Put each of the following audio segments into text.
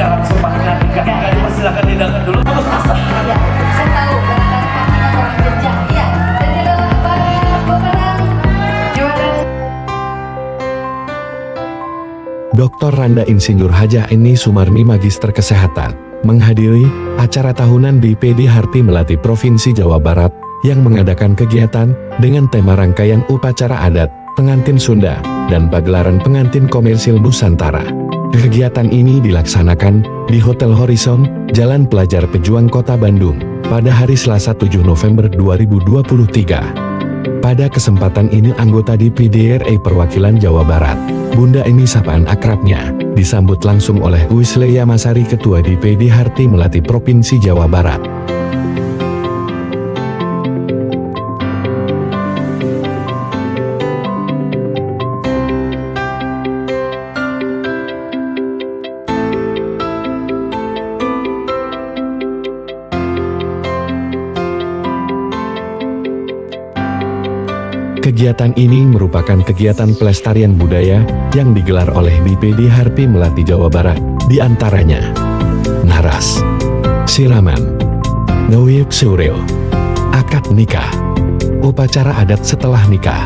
nikah langsung panggilan nikah. Ya, silakan didengar dulu. Terus asal. Ya, saya tahu barangkali kami orang kerja. Ya, dan juga para pemenang juara. Dr. Randa Insinyur Hajah Eni Sumarni Magister Kesehatan menghadiri acara tahunan BPD Harti Melati Provinsi Jawa Barat yang mengadakan kegiatan dengan tema rangkaian upacara adat, pengantin Sunda, dan pagelaran pengantin komersil Nusantara. Kegiatan ini dilaksanakan di Hotel Horizon, Jalan Pelajar Pejuang Kota Bandung, pada hari Selasa 7 November 2023. Pada kesempatan ini anggota DPD RI Perwakilan Jawa Barat, Bunda Eni sapaan akrabnya, disambut langsung oleh Wisleya Masari Ketua DPD Harti Melati Provinsi Jawa Barat. Kegiatan ini merupakan kegiatan pelestarian budaya yang digelar oleh BPD Harti Melati Jawa Barat, di antaranya naras, siraman, ngewiyuk sureo, akad nikah, upacara adat setelah nikah,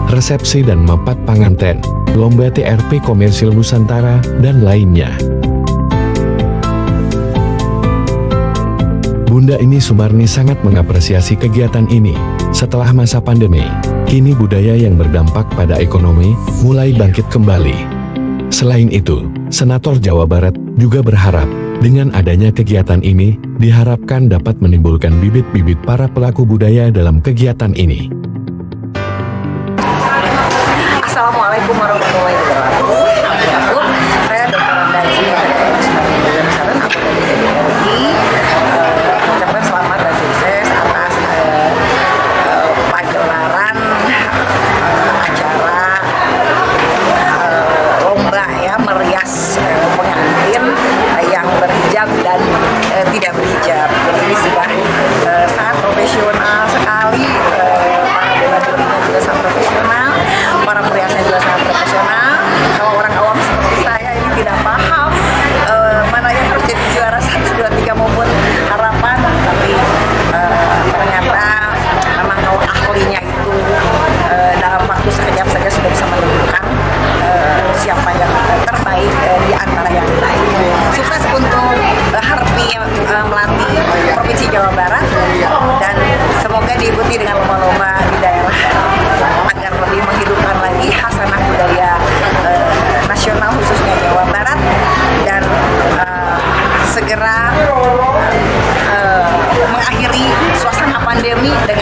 resepsi dan mapat panganten, lomba TRP komersil Nusantara, dan lainnya. Bunda Eni Sumarni sangat mengapresiasi kegiatan ini. Setelah masa pandemi, kini budaya yang berdampak pada ekonomi mulai bangkit kembali. Selain itu, Senator Jawa Barat juga berharap dengan adanya kegiatan ini diharapkan dapat menimbulkan bibit-bibit para pelaku budaya dalam kegiatan ini. Assalamualaikum warahmatullahi wabarakatuh. Saya Dr. Randa Insinyur Sumarni mengucapkan selamat dan sukses atas pagelaran acara lomba ya merias pengantin yang berhijab dan tidak berhijab. Jadi ini sudah sangat profesional sekali. Para dewan jurinya juga sangat profesional, para periasnya juga sangat profesional. Kalau orang awam seperti saya ini tidak paham mana yang harus jadi juara 1, 2, 3 maupun harapan, tapi ternyata memang kalau ahlinya itu dalam waktu sekejap saja sudah bisa menentukan siapa yang terbaik di antara yang lain. Sukses untuk Harti Melati Provinsi Jawa Barat, dan semoga diikuti dengan lomba-lomba di daerah agar lebih menghidupkan lagi khasanah budaya nasional khususnya Jawa Barat, dan segera mengakhiri suasana pandemi dengan